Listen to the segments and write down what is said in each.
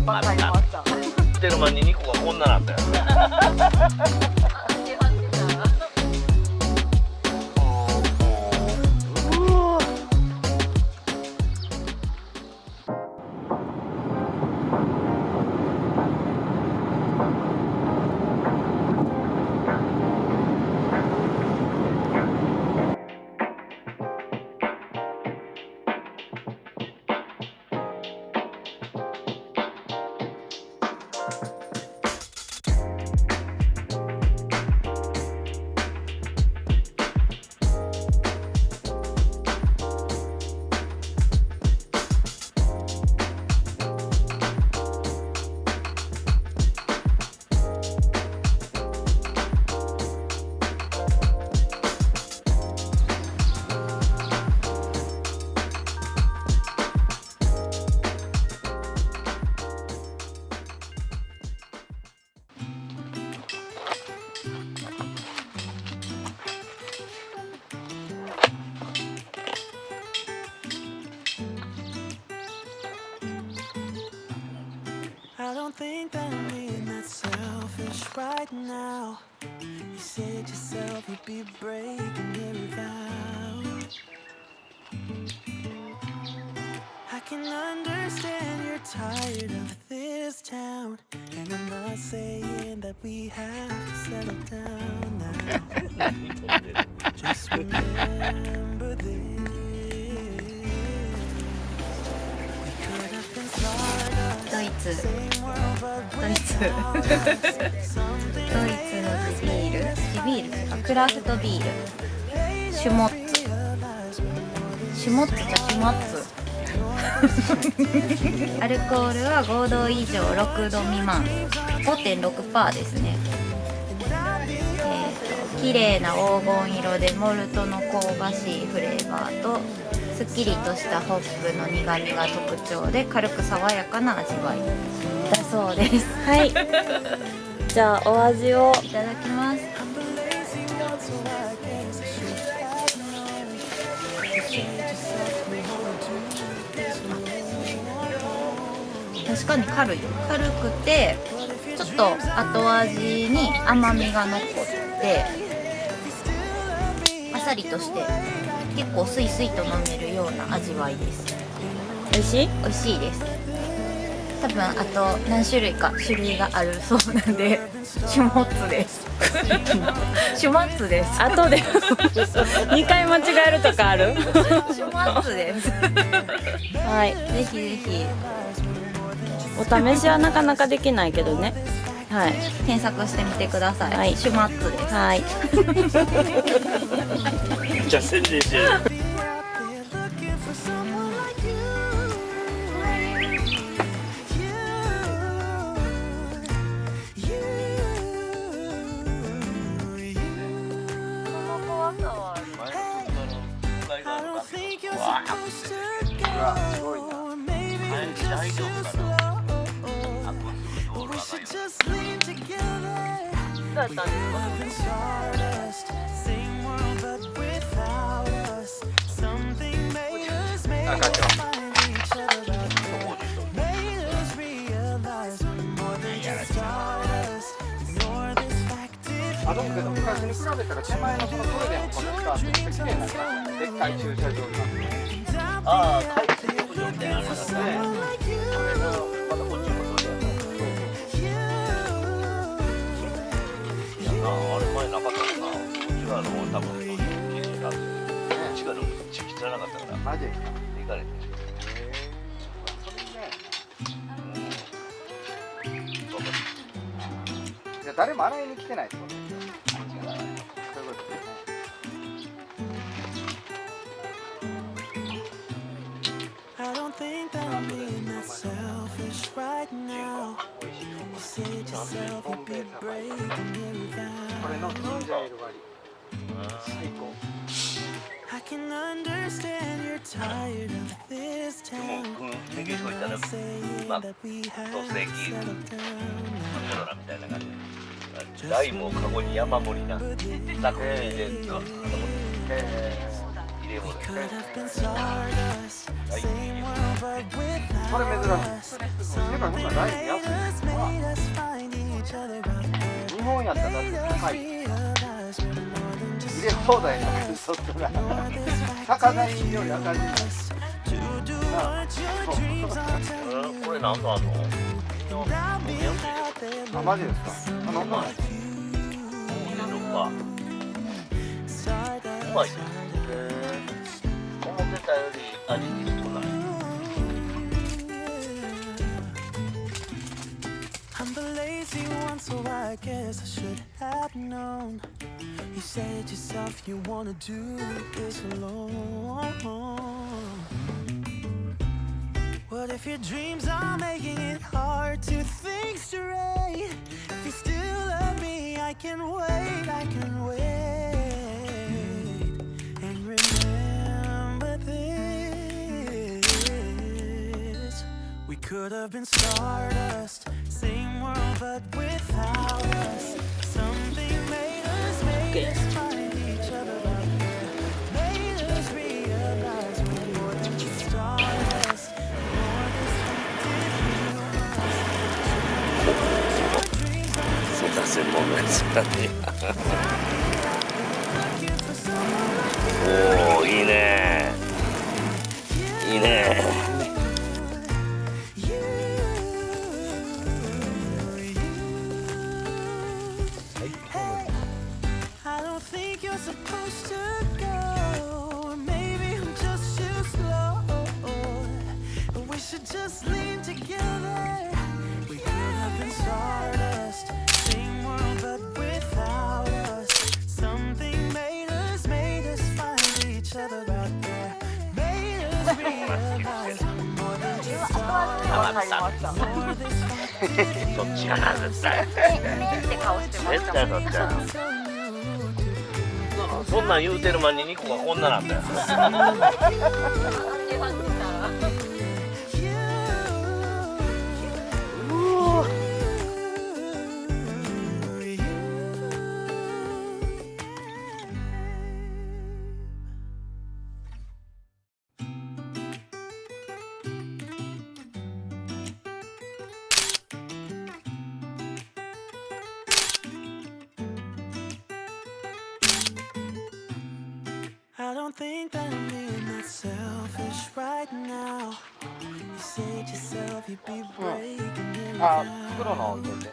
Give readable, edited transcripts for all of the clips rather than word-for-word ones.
わかりました。ってる間に2個がこんななんだよ。I don't think that I'm being that selfish right now. You said yourself you'd be breaking every vow. I can understand you're tired of this town, and I'm not saying that we have to settle down now. Just remember this. We could have been smarter. ドイツの地ビールクラフトビールシュモッツアルコールは5度以上6度未満 5.6% ですね。綺麗な黄金色でモルトの香ばしいフレーバーとすっきりとしたホップの苦みが特徴で軽く爽やかな味わいだそうです。はい。じゃあお味をいただきます。確かに軽くてちょっと後味に甘みが残ってあっさりとして結構スイスイと飲めるような味わいです。美味しい？美味しいです。多分あと何種類か種類があるそうなんでシュモッツですシュモッツです。後で2回間違えるとかあるシュモッツですはい、ぜひぜひお試しはなかなかできないけどね。はい、検索してみてください。はい、シュマッツです。はいじゃあ宣伝してる。すごいな。大丈夫かな。どうやったんですか。赤ちゃん。あ、でも昔に比べたら手前のそのトイレのこのスカートって綺麗になりましたね。でっかい駐車場になって。ああ、快適浴場みたいなのありますね。またこっちもトイレやった。いやな、あれ前なかったのか。こっち側の方多分綺麗になってる。こっち側の道汚かったから。マジですか。行かれて。じゃあ誰も洗いに来てないってことですよ。そういうことですね。これのジンジャーエール割り。最高。でも、メキシコ行ったら、まあ、ソーセーキ、コロナみたいな感じで。ライムをカゴに山盛りな。ザクでガッと持って。入れ物で。はい。それ珍しい。てか、そんなライブ安い。日本やったらだって高い。入れ放題のそったら高台より赤字。これなんかあんの？あ、マジですか？あ、なんだろう。うまい。思ってたより味きつくない。I'm the lazy one, so I guess I should have known. You said yourself you wanna do this alone. What if your dreams are making it hard to think straight? If you still love me, I can wait, I can wait. And remember this, we could have been stardust, same world but without us. Something made us find each other out there. Made us realize we're more than just stardust. More thanそんな専門のやつだね。おお、いいね。いいね。I don't think you're supposed to go. Maybe I'm just too slow. But we should just lean together. We could have been stardust, same world but without us. Something made us find each other out there. Made us realize we're more than just stardust. そっちかな、絶対。って顔してま絶対そっちや。そんなん言うてる間にニコがこんななんだよ。I don't think that I'm being that selfish right now. You said yourself you'd be breaking me あ、 down. 黒の置いてて。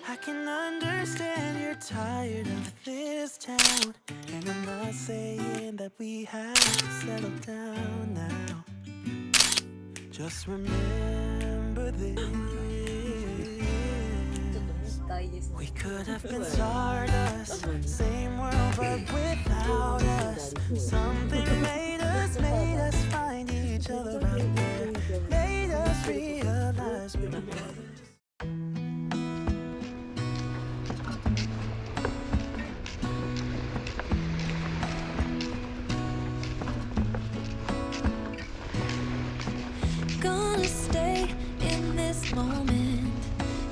I can understand you're tired of this town, and I'm not saying that we have to settle down now. Just remember this. We could have been stardust, same world but without us. Something made us find each other out there. Made us realize we were. Gonna stay in this moment.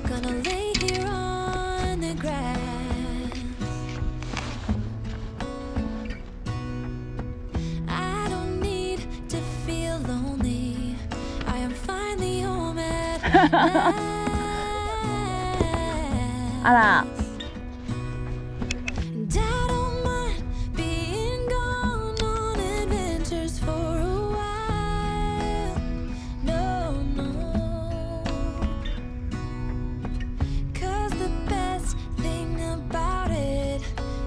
Gonna lay here on the grass. I don't need to feel lonely. I am finally home at last. あら And I don't mind being gone on adventures for a while. No, no. 'Cause the best thing about it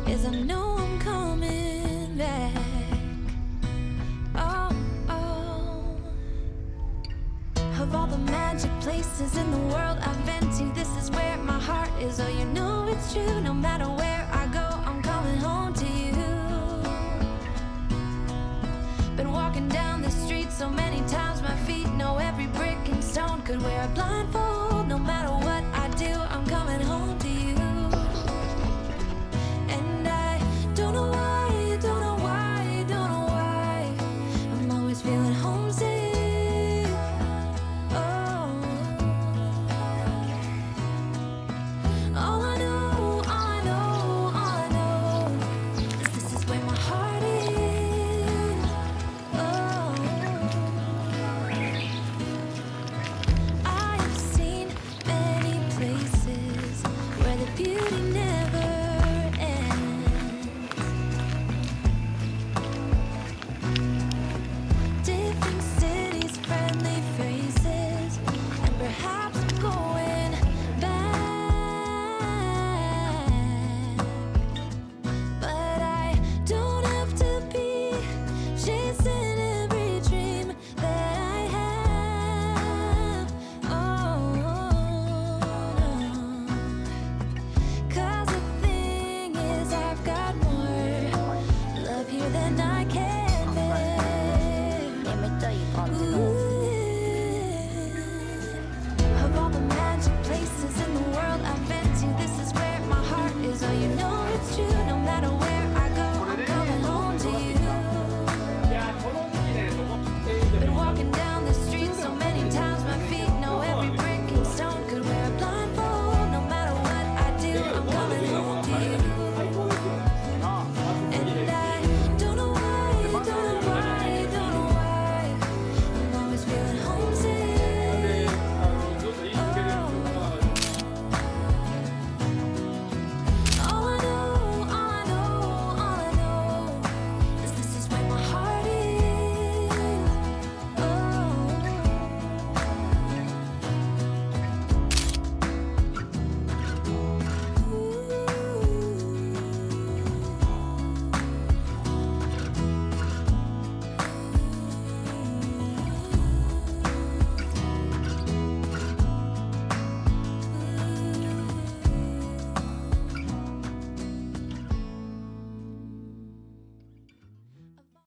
is I know I'm coming back. Oh, oh. Of all the magic places in the world I've been to, this is where my heart is. Oh, you know it's true. No matter where I go, I'm coming home to you. Been walking down the street so many times, my feet know every brick and stone. Could wear a blindfold. No matter what I do, I'm coming home to you. And I don't know why, don't know why, don't know why. I'm always feeling homesick. Oh. All I know, all I know, all I know is this is where my heart is. Oh. can